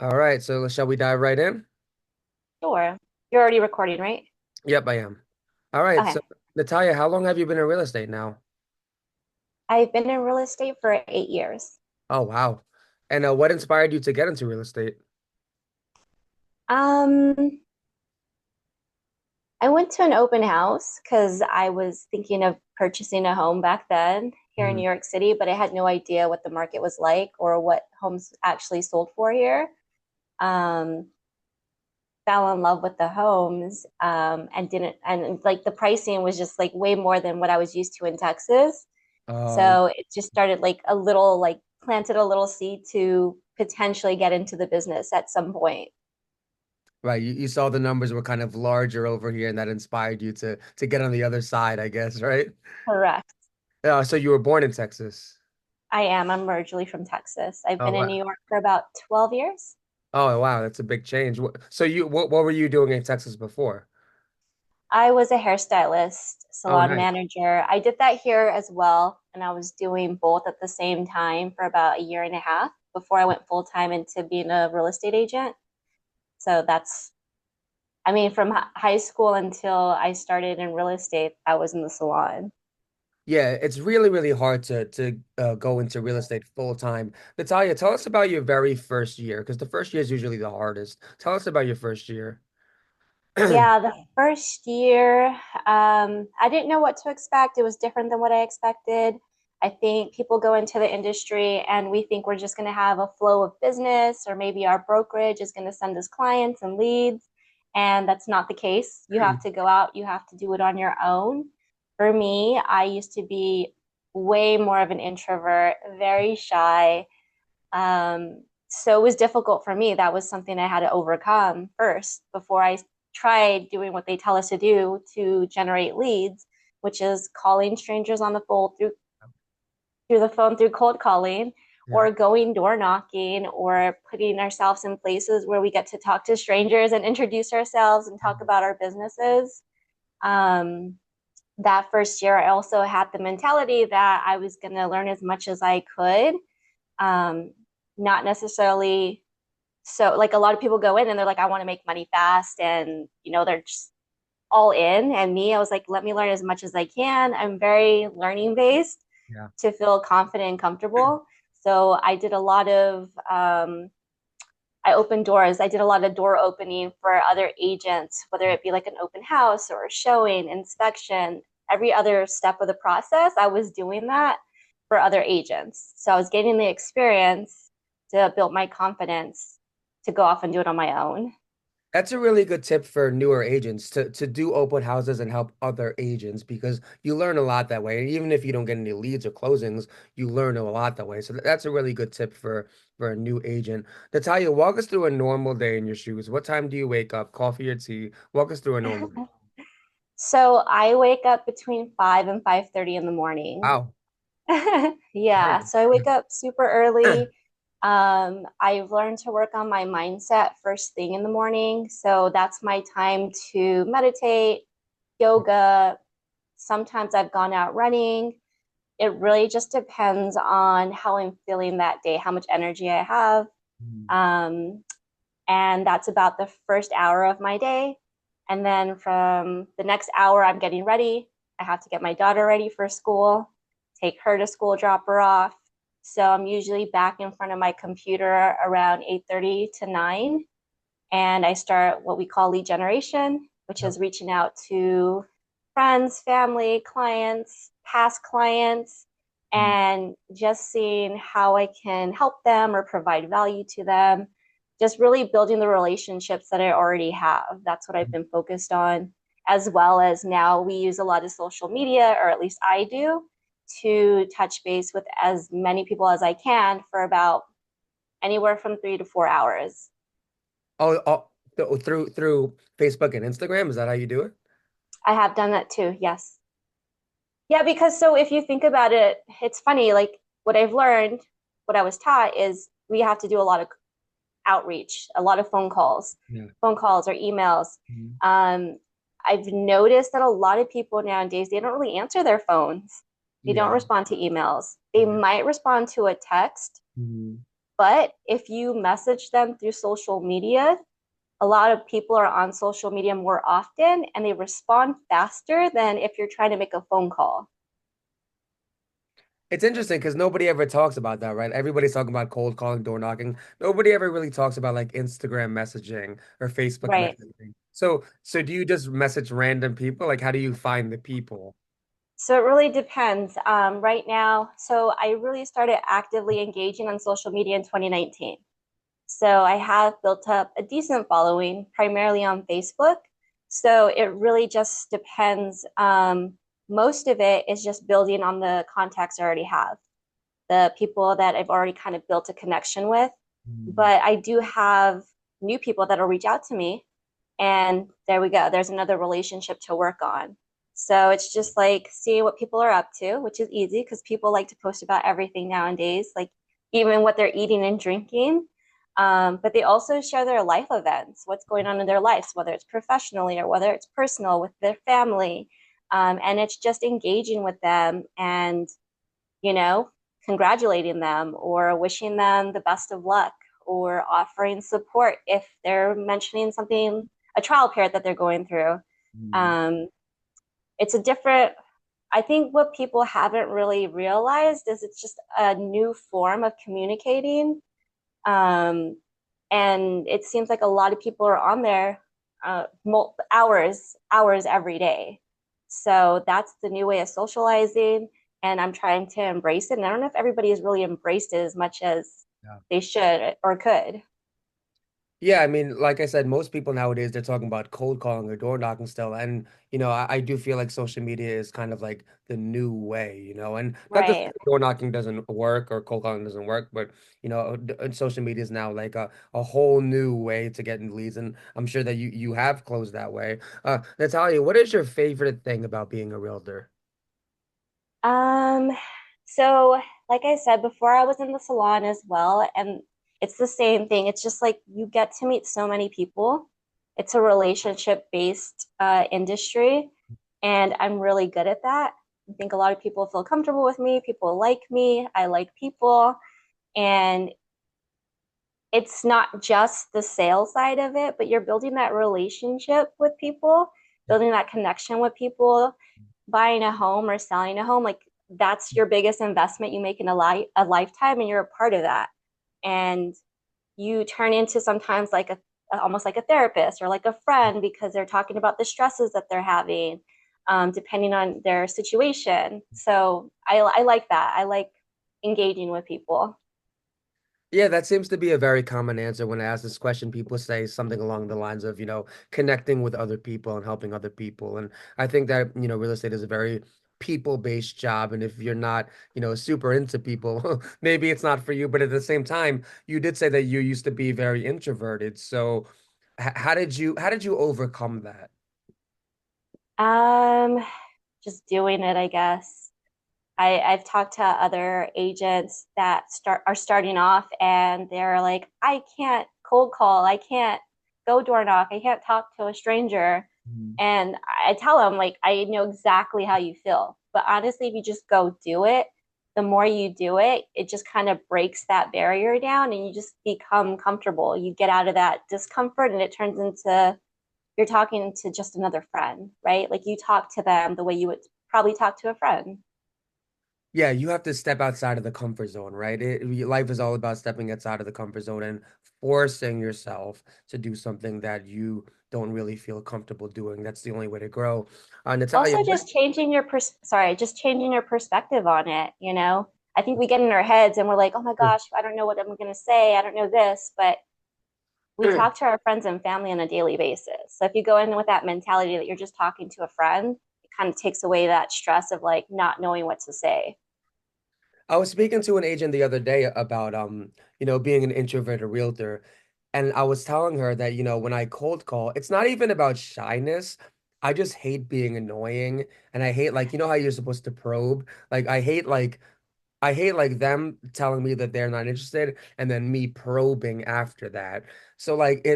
All right, so shall we dive right in? Sure. You're already recording, right? Yep, I am. All right, Okay. so Natalia, how long have you been in real estate now? I've been in real estate for 8 years. Oh, wow. And what inspired you to get into real estate? Um, I went to an open house because I was thinking of purchasing a home back then here in Mhm. New York City, but I had no idea what the market was like or what homes actually sold for here. Um, Fell in love with the homes, and didn't, and like the pricing was just like way more than what I was used to in Texas. Oh, So it just started like a little, like planted a little seed to potentially get into the business at some point. right. You saw the numbers were kind of larger over here, and that inspired you to get on the other side, I guess, right? Correct. So you were born in Texas. I am. I'm originally from Texas. I've Oh, been in wow. New York for about 12 years. Oh, wow, that's a big change. So what were you doing in Texas before? I was a hairstylist, Oh, salon nice. manager. I did that here as well. And I was doing both at the same time for about a year and a half before I went full time into being a real estate agent. So that's, I mean, from high school until I started in real estate, I was in the salon. Yeah, it's really, really hard to go into real estate full time. Natalia, tell us about your very first year, because the first year is usually the hardest. Tell us about your first year. Yeah, the first year, I didn't know what to expect. It was different than what I expected. I think people go into the industry and we think we're just going to have a flow of business, or maybe our brokerage is going to send us clients and leads. And that's not the case. You have to go out, you have to do it on your own. For me, I used to be way more of an introvert, very shy. So it was difficult for me. That was something I had to overcome first before I tried doing what they tell us to do to generate leads, which is calling strangers on the phone through the phone through cold calling, Yeah. or going door knocking, or putting ourselves in places where we get to talk to strangers and introduce ourselves and talk about our businesses. Um, that first year, I also had the mentality that I was going to learn as much as I could. Um, Not necessarily, so like a lot of people go in and they're like, I want to make money fast, and they're just all in. And me, I was like, let me learn as much as I can. I'm very learning based Yeah. to feel confident and comfortable. So I did a lot of I opened doors. I did a lot of door opening for other agents, whether it be like an open house or a showing, inspection, every other step of the process. I was doing that for other agents. So I was getting the experience to build my confidence to go off and do it on my own. That's a really good tip for newer agents to do open houses and help other agents because you learn a lot that way. And even if you don't get any leads or closings, you learn a lot that way. So that's a really good tip for a new agent. Natalia, walk us through a normal day in your shoes. What time do you wake up? Coffee or tea? Walk us through a normal day. So I wake up between 5 and 5:30 in the morning. Wow. Yeah, so I wake up super early. I've learned to work on my mindset first thing in the morning. So that's my time to meditate, yoga. Sometimes I've gone out running. It really just depends on how I'm feeling that day, how much energy I have. Um, and that's about the first hour of my day. And then from the next hour, I'm getting ready. I have to get my daughter ready for school, take her to school, drop her off. So I'm usually back in front of my computer around 8:30 to 9, and I start what we call lead generation, which Yep. is reaching out to friends, family, clients, past clients, and just seeing how I can help them or provide value to them. Just really building the relationships that I already have. That's what I've been focused on, as well as now we use a lot of social media, or at least I do, to touch base with as many people as I can for about anywhere from 3 to 4 hours. Through Facebook and Instagram, is that how you do it? I have done that too. Yes. Yeah, because so if you think about it, it's funny. Like what I've learned, what I was taught is we have to do a lot of outreach, a lot of Yeah. phone calls or emails. Mhm. Um, I've noticed that a lot of people nowadays, they don't really answer their phones. They don't Yeah. respond to emails. They Yeah. might respond to a text, Mhm. But if you message them through social media, a lot of people are on social media more often and they respond faster than if you're trying to make a phone call. It's interesting because nobody ever talks about that, right? Everybody's talking about cold calling, door knocking. Nobody ever really talks about like Instagram messaging or Facebook Right. messaging. So do you just message random people? Like, how do you find the people? So it really depends. Right now, so I really started actively engaging on social media in 2019. So I have built up a decent following, primarily on Facebook. So it really just depends. Most of it is just building on the contacts I already have, the people that I've already kind of built a connection with. Mm. But I do have new people that'll reach out to me, and there we go. There's another relationship to work on. So it's just like seeing what people are up to, which is easy because people like to post about everything nowadays, like even what they're eating and drinking. But they also share their life events, what's going on in their lives, whether it's professionally or whether it's personal with their family. And it's just engaging with them and, you know, congratulating them or wishing them the best of luck or offering support if they're mentioning something, a trial period that they're going through. Mm. Um, it's a different, I think what people haven't really realized is it's just a new form of communicating. Um, and it seems like a lot of people are on there hours every day. So that's the new way of socializing, and I'm trying to embrace it. And I don't know if everybody has really embraced it as much as Yeah. they should or could. Yeah, I mean, like I said, most people nowadays they're talking about cold calling or door knocking still, and I do feel like social media is kind of like the new way, and not to say Right. door knocking doesn't work or cold calling doesn't work, but social media is now like a whole new way to get in leads, and I'm sure that you have closed that way. Natalia, what is your favorite thing about being a realtor? Um, so like I said before, I was in the salon as well, and it's the same thing. It's just like you get to meet so many people. It's a relationship-based industry, and I'm really good at that. I think a lot of people feel comfortable with me. People like me. I like people, and it's not just the sales side of it, but you're building that relationship with people, Yeah. building that connection with people, buying a home or selling a home. Like that's your biggest investment you make in a lifetime, and you're a part of that. And you turn into sometimes like a almost like a therapist or like a friend because they're talking about the stresses that they're having, depending on their situation. So I like that. I like engaging with people. Yeah, that seems to be a very common answer when I ask this question. People say something along the lines of, connecting with other people and helping other people. And I think that, real estate is a very people-based job. And if you're not, super into people, maybe it's not for you. But at the same time, you did say that you used to be very introverted. So how did you overcome that? Um, just doing it, I guess. I've talked to other agents that are starting off and they're like, I can't cold call, I can't go door knock, I can't talk to a stranger. Mm. And I tell them like I know exactly how you feel. But honestly, if you just go do it, the more you do it, it just kind of breaks that barrier down and you just become comfortable. You get out of that discomfort and it turns into you're talking to just another friend, right? Like you talk to them the way you would probably talk to a friend. Yeah, you have to step outside of the comfort zone, right? Life is all about stepping outside of the comfort zone and forcing yourself to do something that you don't really feel comfortable doing. That's the only way to grow. Natalia, Also just changing your just changing your perspective on it, you know. I think we get in our heads and we're like, oh my gosh, I don't know what I'm going to say, I don't know this, but we talk to our friends and family on a daily basis. So if you go in with that mentality that you're just talking to a friend, it kind of takes away that stress of like not knowing what to say. I was speaking to an agent the other day about being an introverted realtor, and I was telling her that, when I cold call, it's not even about shyness. I just hate being annoying, and I hate like, how you're supposed to probe. Like I hate like them telling me that they're not interested and then me probing after that. So like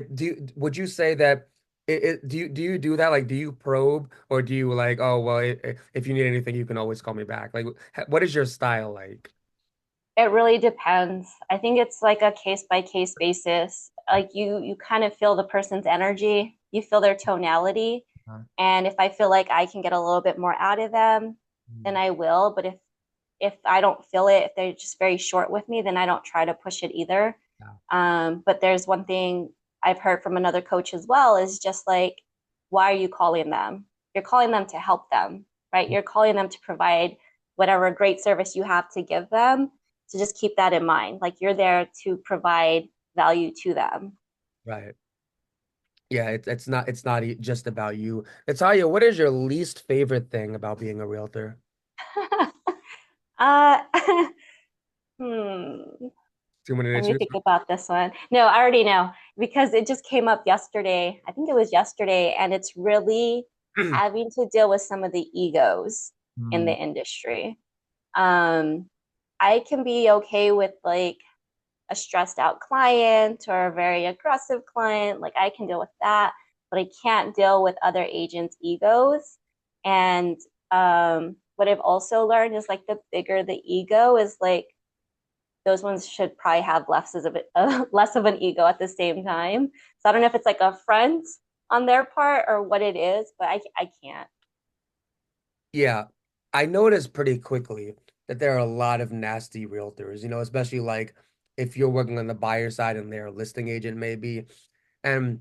would you say that do you do that? Like do you probe or do you like, oh well, if you need anything you can always call me back? Like what is your style like? It really depends. I think it's like a case by case basis. Like you kind of feel the person's energy, you feel their tonality, Uh, and if I feel like I can get a little bit more out of them, then mm, I will. But if I don't feel it, if they're just very short with me, then I don't try to push it either. yeah, But there's one thing I've heard from another coach as well is just like, why are you calling them? You're calling them to help them, right? You're calling them to provide whatever great service you have to give them. So just keep that in mind. Like you're there to provide value to them. right. Yeah, it's not just about you. Natalia, what is your least favorite thing about being a realtor? uh, hmm. Too many to Let me choose think about this one. No, I already know because it just came up yesterday. I think it was yesterday, and it's really from? having to deal with some of the egos in the Mm, industry. Um, I can be okay with like a stressed out client or a very aggressive client. Like I can deal with that, but I can't deal with other agents' egos. And what I've also learned is like the bigger the ego is like those ones should probably have less of an ego at the same time. So I don't know if it's like a front on their part or what it is, but I can't. yeah, I noticed pretty quickly that there are a lot of nasty realtors, especially like if you're working on the buyer side and they're a listing agent maybe. And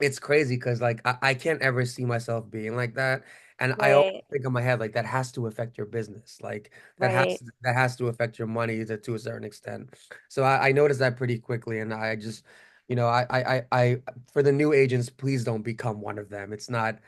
it's crazy because like I can't ever see myself being like that. And I always Right, think in my head like that has to affect your business. Like right. that has to affect your money to a certain extent. So I noticed that pretty quickly and I just I for the new agents, please don't become one of them. It's not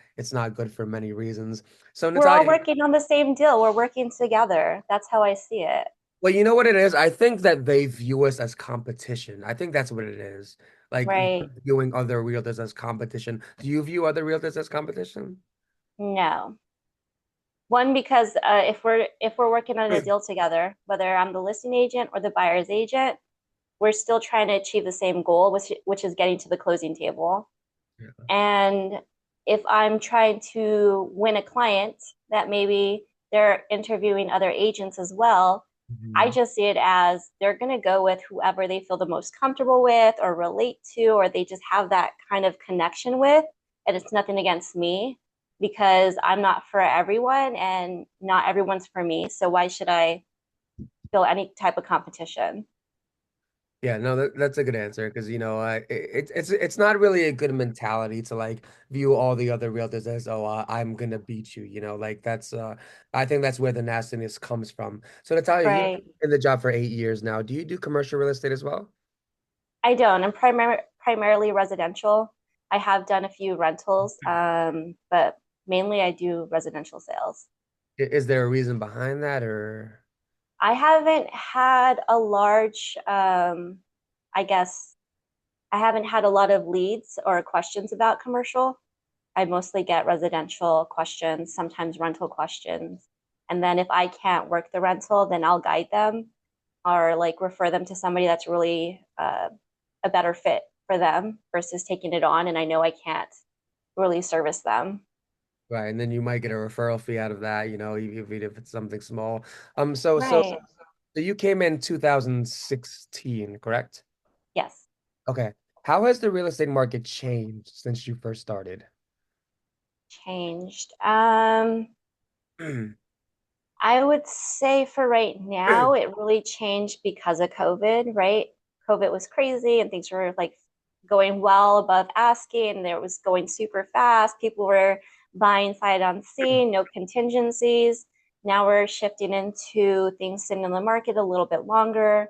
good for many reasons. So We're all Natalia, working on the same deal. We're working together. That's how I see it. well, you know what it is? I think that they view us as competition. I think that's what it is. Like Right. viewing other realtors as competition. Do you view other realtors as competition? No. One, because if we're working on a deal together, whether I'm the listing agent or the buyer's agent, we're still trying to achieve the same goal, which is getting to the closing table. Yeah. And if I'm trying to win a client that maybe they're interviewing other agents as well, I Mhm. just see it as they're going to go with whoever they feel the most comfortable with or relate to, or they just have that kind of connection with. And it's nothing against me because I'm not for everyone and not everyone's for me. So why should I feel any type of competition? Yeah, no, that's a good answer because it's not really a good mentality to like view all the other realtors as I'm gonna beat you, like that's I think that's where the nastiness comes from. So Natalia, you've been Right. in the job for 8 years now. Do you do commercial real estate as well? I don't. I'm primarily residential. I have done a few rentals, but mainly I do residential sales. Is there a reason behind that or? I haven't had a large, I guess, I haven't had a lot of leads or questions about commercial. I mostly get residential questions, sometimes rental questions. And then if I can't work the rental, then I'll guide them or like refer them to somebody that's really a better fit for them versus taking it on. And I know I can't really service them. Right, and then you might get a referral fee out of that, even if it's something small. So Right. you came in 2016, correct? Yes. Okay. How has the real estate market changed since you first started? Changed. I would say for right now, it really changed because of COVID, right? COVID was crazy and things were like going well above asking, and it was going super fast. People were buying sight unseen, no contingencies. Now we're shifting into things sitting in the market a little bit longer.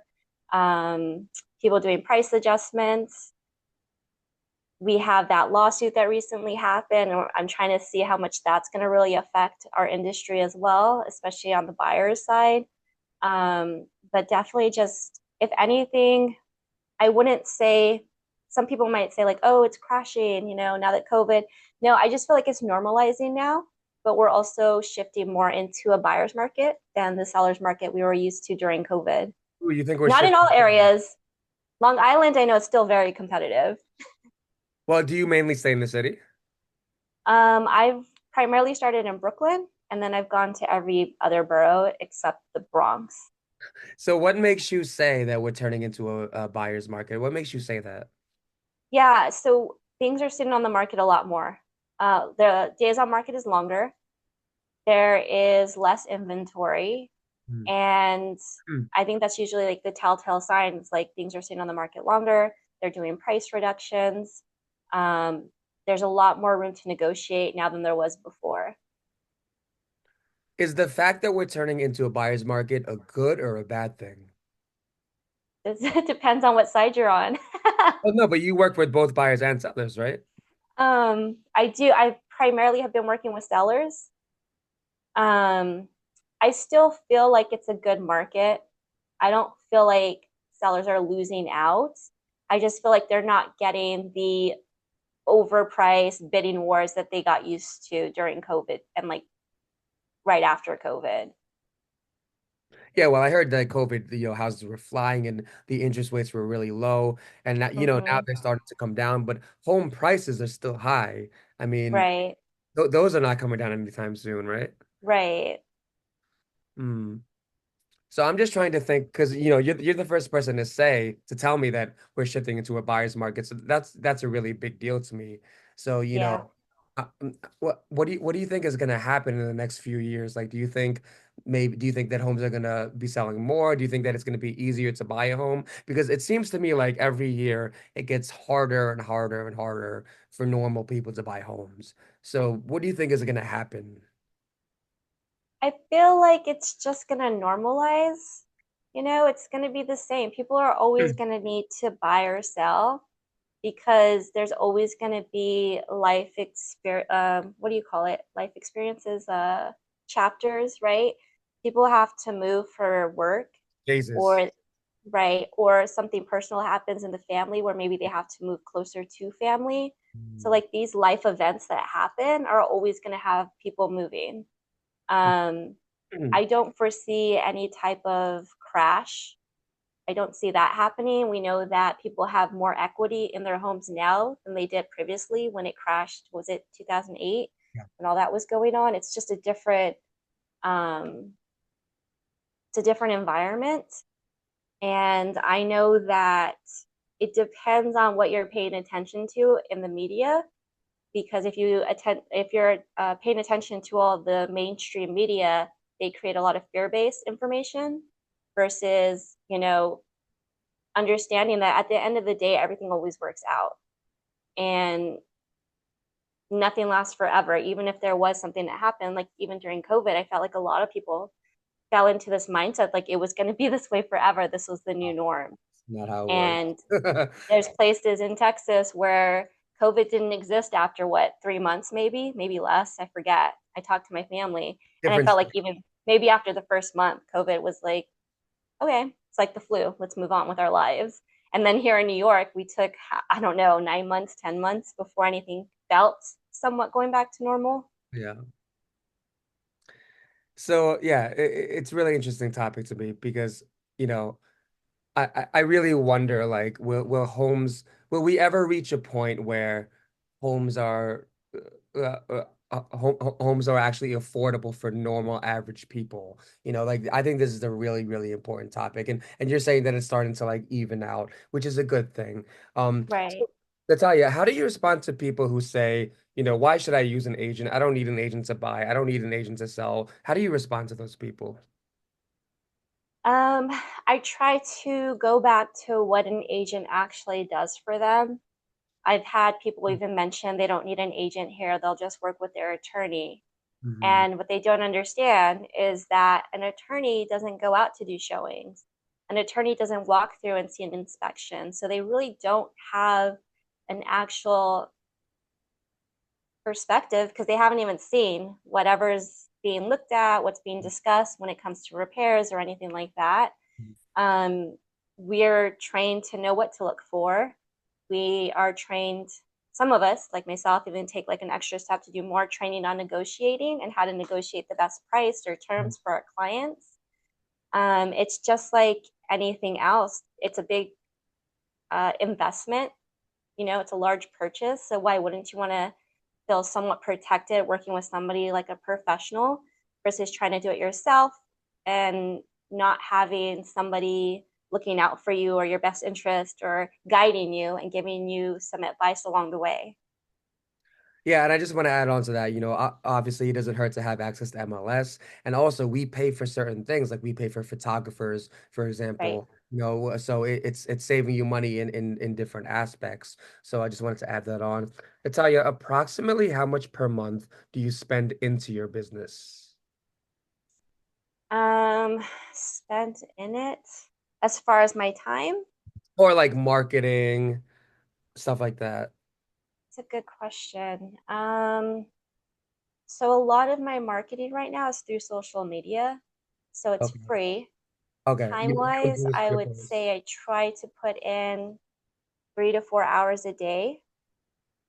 People doing price adjustments. We have that lawsuit that recently happened, and I'm trying to see how much that's going to really affect our industry as well, especially on the buyer's side. But definitely, just if anything, I wouldn't say some people might say, like, oh, it's crashing, now that COVID. No, I just feel like it's normalizing now, but we're also shifting more into a buyer's market than the seller's market we were used to during COVID. Ooh, you think we're Not in all shifting? areas. Long Island, I know it's still very competitive. Well, do you mainly stay in the city? I've primarily started in Brooklyn, and then I've gone to every other borough except the Bronx. So what makes you say that we're turning into a buyer's market? What makes you say that? Yeah, so things are sitting on the market a lot more. The days on market is longer. There is less inventory, Hmm. and Hmm. I think that's usually like the telltale signs, like things are sitting on the market longer. They're doing price reductions. Um, there's a lot more room to negotiate now than there was before. Is the fact that we're turning into a buyer's market a good or a bad thing? It depends on what side you're on. Oh no, but you work with both buyers and sellers, right? I do. I primarily have been working with sellers. Um, I still feel like it's a good market. I don't feel like sellers are losing out. I just feel like they're not getting the overpriced bidding wars that they got used to during COVID and like right after COVID. Yeah, well, I heard that COVID, houses were flying and the interest rates were really low, and that, now Mm-hmm. they're starting to come down, but home prices are still high. I mean, Right, th those are not coming down anytime soon, right? right. Hmm. So I'm just trying to think because you're the first person to tell me that we're shifting into a buyer's market. So that's a really big deal to me. So Yeah. what do you think is going to happen in the next few years? Like, do you think that homes are going to be selling more? Do you think that it's going to be easier to buy a home? Because it seems to me like every year it gets harder and harder and harder for normal people to buy homes. So what do you think is going to happen? I feel like it's just going to normalize. It's going to be the same. People are always Hmm. going to need to buy or sell because there's always going to be life experience. What do you call it? Life experiences, chapters, right? People have to move for work, Jesus. or right, or something personal happens in the family where maybe they have to move closer to family. So like these life events that happen are always going to have people moving. Um, Hmm. I don't foresee any type of crash. I don't see that happening. We know that people have more equity in their homes now than they did previously when it crashed. Was it 2008 when all that was going on? It's just um, it's a different environment. And I know that it depends on what you're paying attention to in the media. Because if you're paying attention to all the mainstream media, they create a lot of fear-based information versus, understanding that at the end of the day, everything always works out and nothing lasts forever. Even if there was something that happened, like even during COVID, I felt like a lot of people fell into this mindset like it was going to be this way forever. This was the new norm. Not how it And works. there's places in Texas where COVID didn't exist after what, 3 months, maybe less. I forget. I talked to my family and I Different felt like state. even maybe after the first month, COVID was like, okay, it's like the flu. Let's move on with our lives. And then here in New York, we took, I don't know, 9 months, 10 months before anything felt somewhat going back to normal. Yeah. So yeah, it's a really interesting topic to me because, you know, I really wonder like will we ever reach a point where homes are homes are actually affordable for normal average people? Like I think this is a really, really important topic, and you're saying that it's starting to like even out, which is a good thing. Right. So Natalia, how do you respond to people who say, why should I use an agent? I don't need an agent to buy. I don't need an agent to sell. How do you respond to those people? Um, I try to go back to what an agent actually does for them. I've had people even mention they don't need an agent here, they'll just work with their attorney. Mhm. And what they don't understand is that an attorney doesn't go out to do showings. An attorney doesn't walk through and see an inspection. So they really don't have an actual perspective because they haven't even seen whatever's being looked at, what's being discussed when it comes to repairs or anything like that. Um, we're trained to know what to look for. We are trained, some of us, like myself, even take like an extra step to do more training on negotiating and how to negotiate the best price or terms for our clients. It's just like anything else. It's a big investment. It's a large purchase. So why wouldn't you want to feel somewhat protected working with somebody like a professional versus trying to do it yourself and not having somebody looking out for you or your best interest or guiding you and giving you some advice along the way. Yeah, and I just want to add on to that, obviously it doesn't hurt to have access to MLS. And also we pay for certain things, like we pay for photographers, for Right. example, so it's saving you money in different aspects. So I just wanted to add that on. Natalia, approximately how much per month do you spend into your business? Um, Spent in it as far as my time. Or like marketing, stuff like that. It's a good question. So a lot of my marketing right now is through social media, so it's Okay. free. Okay. Time You don't wise, do I your would posts. say I try to put in 3 to 4 hours a day.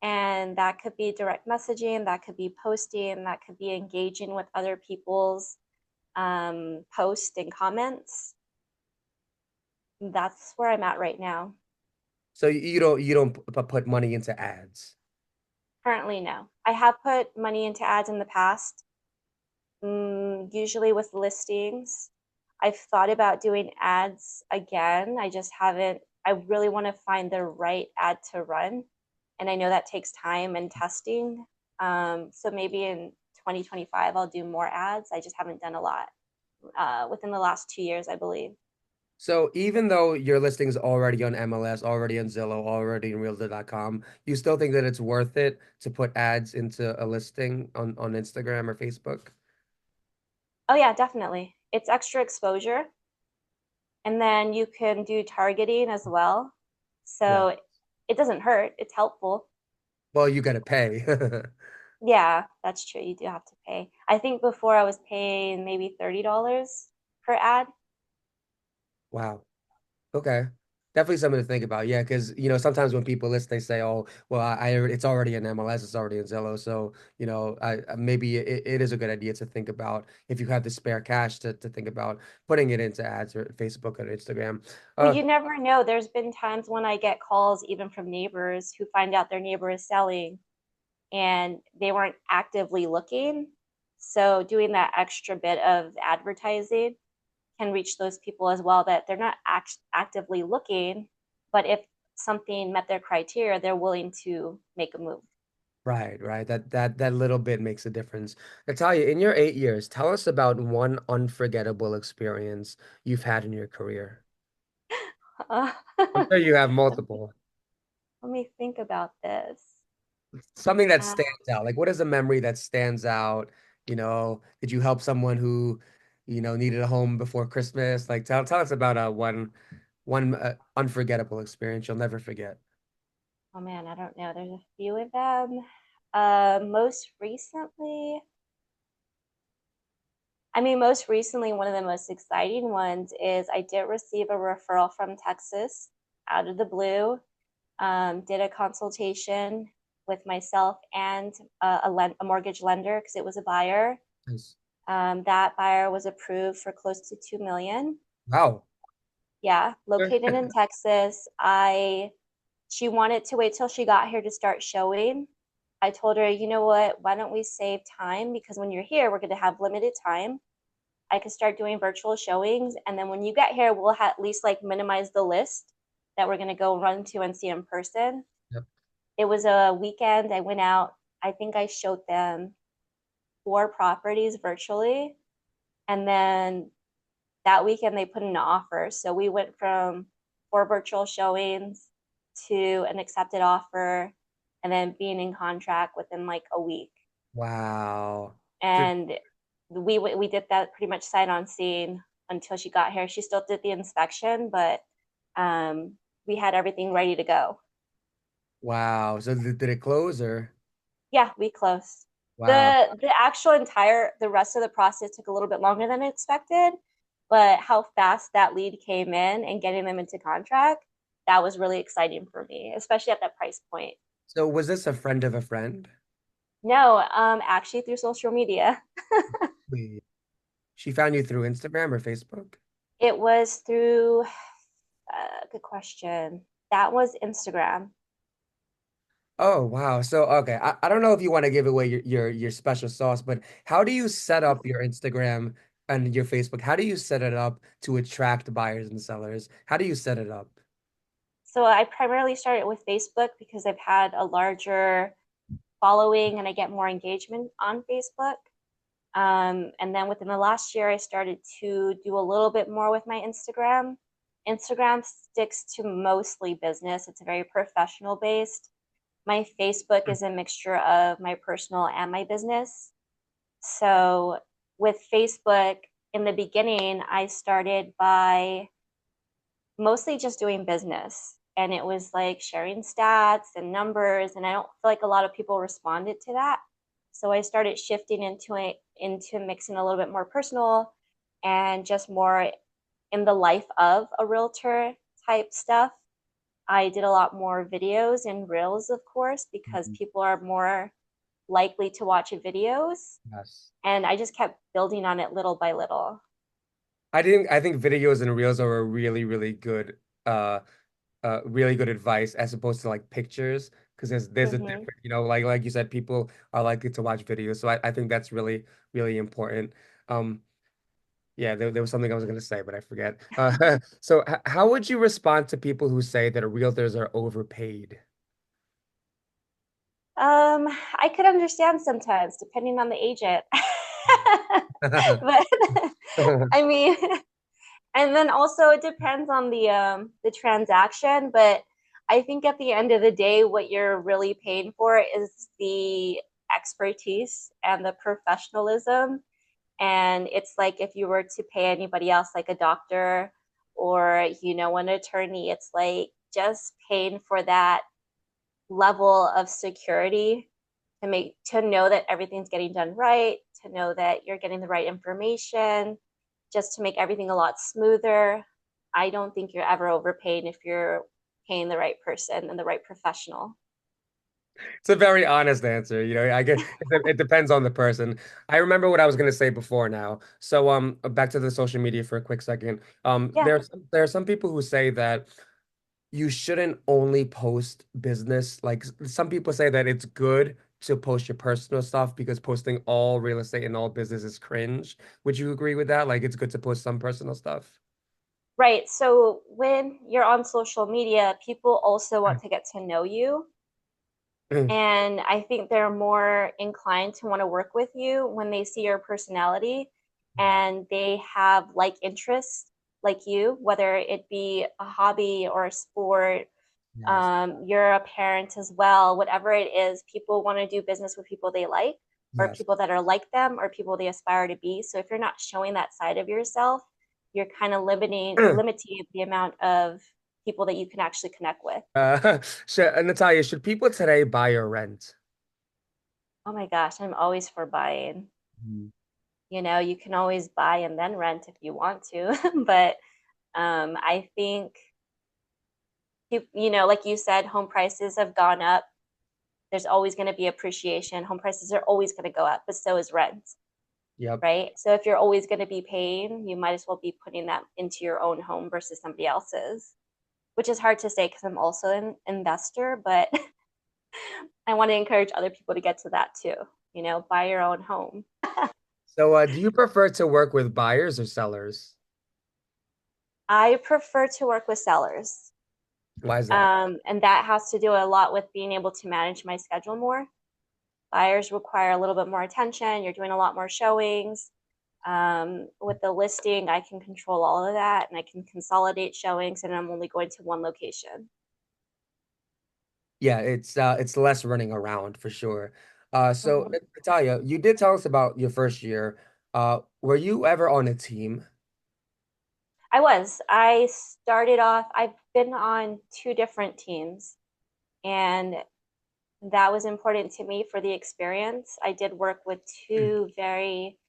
And that could be direct messaging, that could be posting, that could be engaging with other people's posts and comments. That's where I'm at right now. So you don't put money into ads. Currently, no. I have put money into ads in the past, usually with listings. I've thought about doing ads again. I just haven't. I really want to find the right ad to run. And I know that takes time and testing. So maybe in 2025, I'll do more ads. I just haven't done a lot within the last 2 years, I believe. So even though your listing's already on MLS, already on Zillow, already in Realtor.com, you still think that it's worth it to put ads into a listing on Instagram or Facebook? Oh, yeah, definitely. It's extra exposure. And then you can do targeting as well. Yeah. So it doesn't hurt, it's helpful. Well, you gotta pay. Yeah, that's true. You do have to pay. I think before I was paying maybe $30 per ad. Wow. Okay. Definitely something to think about. Yeah, because sometimes when people list, they say, "Oh, well, it's already in MLS, it's already in Zillow." So, maybe it is a good idea to think about if you have the spare cash to think about putting it into ads or Facebook or Instagram. Well, Uh, you never know. There's been times when I get calls even from neighbors who find out their neighbor is selling and they weren't actively looking. So doing that extra bit of advertising can reach those people as well that they're not actively looking, but if something met their criteria, they're willing to make a move. Right, right. That little bit makes a difference. Natalia, in your 8 years, tell us about one unforgettable experience you've had in your career. Uh, I'm sure you have multiple. let me think about this. Something that Uh, stands out. Like, what is a memory that stands out? Did you help someone who, needed a home before Christmas? Like, tell us about one unforgettable experience you'll never forget. oh man, I don't know. There's a few of them. Most recently, most recently, one of the most exciting ones is I did receive a referral from Texas out of the blue. Did a consultation with myself and a mortgage lender because it was a buyer. Nice. That buyer was approved for close to 2 million. Wow. Yeah, located in Texas. She wanted to wait till she got here to start showing. I told her, you know what? Why don't we save time? Because when you're here, we're going to have limited time. I could start doing virtual showings, and then when you get here, we'll at least like minimize the list that we're going to go run to and see in person. Yep. It was a weekend. I went out. I think I showed them 4 properties virtually, and then that weekend they put in an offer. So we went from 4 virtual showings to an accepted offer and then being in contract within like a week. Wow. Th- And we did that pretty much sight on scene until she got here. She still did the inspection, but um, we had everything ready to go. Wow. So did it close or? Yeah, we closed. Wow. The rest of the process took a little bit longer than expected, but how fast that lead came in and getting them into contract, that was really exciting for me, especially at that price point. So was this a friend of a friend? No, actually through social media. Wait. She found you through Instagram or Facebook? It was through good question. That was Instagram. Oh, wow. So, okay. I don't know if you want to give away your special sauce, but how do you set up your Instagram? and your Facebook, how do you set it up to attract buyers and sellers? How do you set it up? So I primarily started with Facebook because I've had a larger following and I get more engagement on Facebook. And then within the last year, I started to do a little bit more with my Instagram. Instagram sticks to mostly business, it's very professional based. My Facebook is a mixture of my personal and my business. So with Facebook, in the beginning, I started by mostly just doing business. And it was like sharing stats and numbers. And I don't feel like a lot of people responded to that. So I started shifting into mixing a little bit more personal and just more in the life of a realtor type stuff. I did a lot more videos and reels, of course, because Mhm. people are more likely to watch videos. Yes. And I just kept building on it little by little. I think videos and reels are a uh really good advice as opposed to like pictures because there's a Mm-hmm. different, like you said, people are likely to watch videos. So I think that's really important. Um yeah, there was something I was gonna say, but I forget. So how would you respond to people who say that realtors are overpaid? I could understand sometimes, depending on the agent. But I mean, and then also it depends on the transaction, but I think at the end of the day, what you're really paying for is the expertise and the professionalism. And it's like if you were to pay anybody else, like a doctor or, an attorney, it's like just paying for that level of security to know that everything's getting done right, to know that you're getting the right information, just to make everything a lot smoother. I don't think you're ever overpaying if you're paying the right person and the right professional. It's a very honest answer. I get it depends on the person. I remember what I was going to say before now. So back to the social media for a quick second. Yeah. There are some people who say that you shouldn't only post business. Like some people say that it's good to post your personal stuff because posting all real estate and all business is cringe. Would you agree with that? Like it's good to post some personal stuff? Right. So when you're on social media, people also want to get to know you. And I think they're more inclined to want to work with you when they see your personality Yeah. and they have like interests like you, whether it be a hobby or a sport. Yes. You're a parent as well. Whatever it is, people want to do business with people they like, or Yes. people that are like them, or people they aspire to be. So if you're not showing that side of yourself, you're kind of limiting the amount of people that you can actually connect with. Natalia, should people today buy or rent? Oh my gosh, I'm always for buying. Mhm. You can always buy and then rent if you want to. But I think, like you said, home prices have gone up. There's always going to be appreciation. Home prices are always going to go up, but so is rent, Yep. right? So if you're always going to be paying, you might as well be putting that into your own home versus somebody else's, which is hard to say because I'm also an investor, but I want to encourage other people to get to that too. Buy your own home. So, do you prefer to work with buyers or sellers? I prefer to work with sellers. Why is that? And that has to do a lot with being able to manage my schedule more. Buyers require a little bit more attention. You're doing a lot more showings. With the listing, I can control all of that and I can consolidate showings, and I'm only going to one location. Yeah, it's less running around for sure. So Mm-hmm. Natalia, you did tell us about your first year. Were you ever on a team? I was. I started off, I've been on two different teams, and that was important to me for the experience. I did work with two very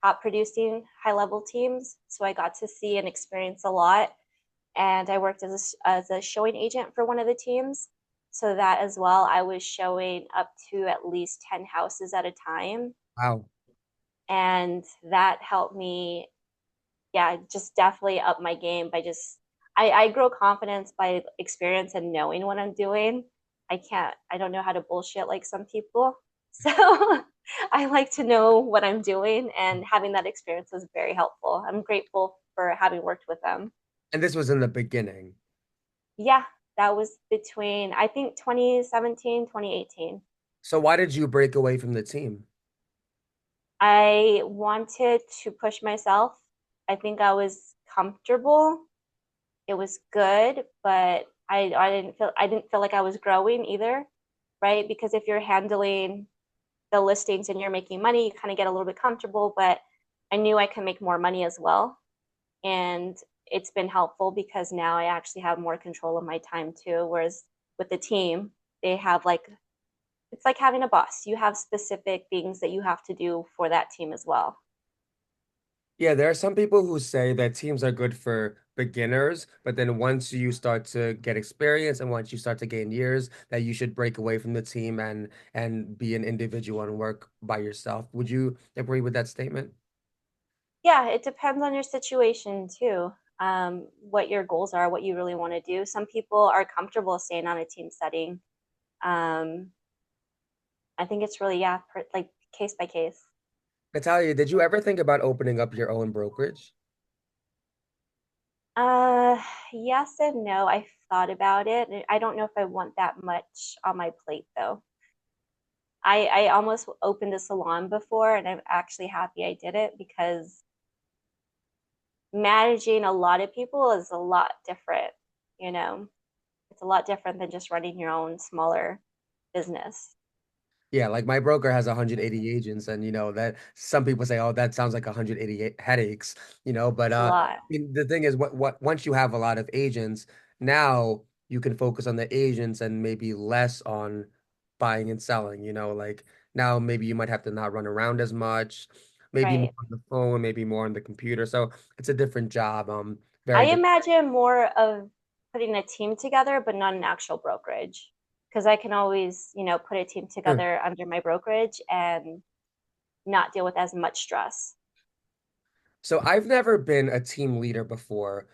top producing high level teams. So I got to see and experience a lot. And I worked as a showing agent for one of the teams. So that as well, I was showing up to at least 10 houses at a time. Wow. And that helped me, yeah, just definitely up my game by I grow confidence by experience and knowing what I'm doing. I don't know how to bullshit like some people. So I like to know what I'm doing, and having that experience was very helpful. I'm grateful for having worked with them. And this was in the beginning. Yeah, that was between, I think, 2017, 2018. So why did you break away from the team? I wanted to push myself. I think I was comfortable. It was good, but I didn't feel like I was growing either, right? Because if you're handling the listings and you're making money, you kind of get a little bit comfortable, but I knew I could make more money as well. And it's been helpful because now I actually have more control of my time too. Whereas with the team, they have like, it's like having a boss. You have specific things that you have to do for that team as well. Yeah, there are some people who say that teams are good for beginners, but then once you start to get experience and once you start to gain years, that you should break away from the team and be an individual and work by yourself. Would you agree with that statement? Yeah, it depends on your situation too. What your goals are, what you really want to do. Some people are comfortable staying on a team setting. Um, I think it's really, yeah, like case by case. Natalia, did you ever think about opening up your own brokerage? Uh, yes and no. I thought about it. I don't know if I want that much on my plate though. I almost opened a salon before, and I'm actually happy I did it because managing a lot of people is a lot different, you know. It's a lot different than just running your own smaller business. Yeah, like my broker has 180 agents, and that some people say, "Oh, that sounds like 188 headaches," But It's a lot, I mean, the thing is, what once you have a lot of agents, now you can focus on the agents and maybe less on buying and selling. Like now maybe you might have to not run around as much, maybe more right? on the phone, maybe more on the computer. So it's a different job. I Very different. imagine more of putting a team together, but not an actual brokerage. Because I can always, put a team together under my brokerage and not deal with as much stress. So I've never been a team leader before.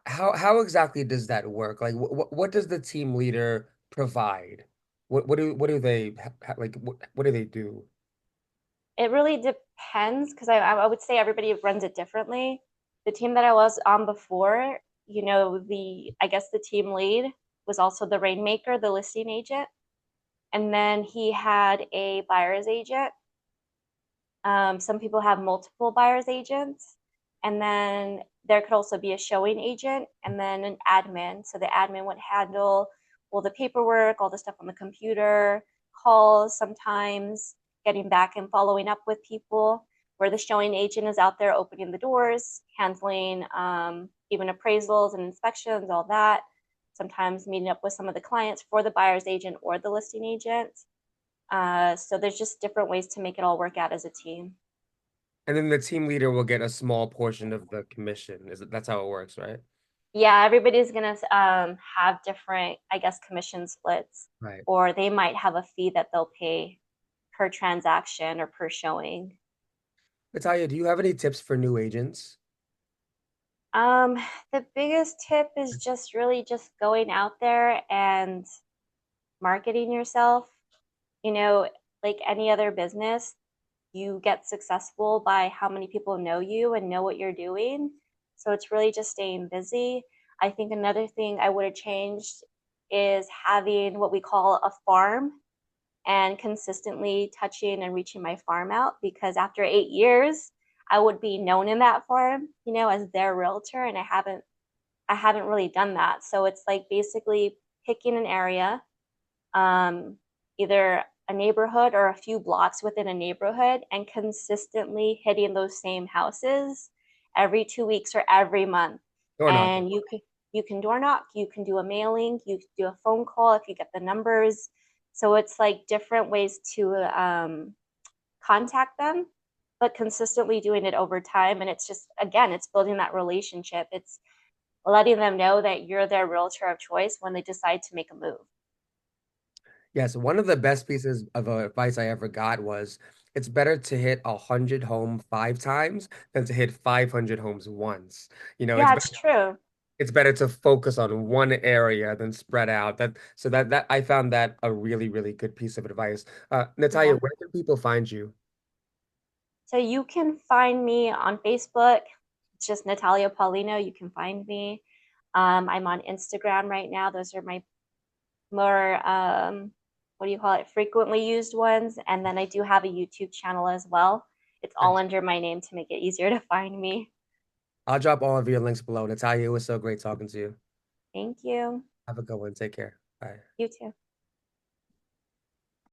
How exactly does that work? Like what does the team leader provide? What do they like what do they do? It really depends because I would say everybody runs it differently. The team that I was on before, I guess the team lead was also the rainmaker, the listing agent. And then he had a buyer's agent. Some people have multiple buyer's agents. And then there could also be a showing agent and then an admin. So the admin would handle all the paperwork, all the stuff on the computer, calls sometimes, getting back and following up with people, where the showing agent is out there opening the doors, handling even appraisals and inspections, all that. Sometimes meeting up with some of the clients for the buyer's agent or the listing agent. So there's just different ways to make it all work out as a team. And then the team leader will get a small portion of the commission. That's how it works, right? Yeah, everybody's gonna have different, I guess, commission splits, Right. or they might have a fee that they'll pay per transaction or per showing. Natalia, do you have any tips for new agents? Um, the biggest tip is just really just going out there and marketing yourself. You know, like any other business, you get successful by how many people know you and know what you're doing. So it's really just staying busy. I think another thing I would have changed is having what we call a farm and consistently touching and reaching my farm out, because after 8 years, I would be known in that farm, as their realtor, and I haven't really done that. So it's like basically picking an area, um, either a neighborhood or a few blocks within a neighborhood, and consistently hitting those same houses every 2 weeks or every month. Door knocking. And you can door knock, you can do a mailing, you can do a phone call if you get the numbers. So it's like different ways to contact them, but consistently doing it over time. And it's just, again, it's building that relationship. It's letting them know that you're their realtor of choice when they decide to make a move. Yes, one of the best pieces of advice I ever got was it's better to hit 100 home 5 times than to hit 500 homes once. It's Yeah, better. it's true. it's better to focus on one area than spread out. That I found that a really, really good piece of advice. Natalia, Yeah. where can people find you? So you can find me on Facebook. It's just Natalia Paulino. You can find me. I'm on Instagram right now. Those are my more what do you call it? Frequently used ones. And then I do have a YouTube channel as well. It's all under my name to make it easier to find me. I'll drop all of your links below. Natalia, it was so great talking to you. Thank you. Have a good one. Take care. Bye. You too.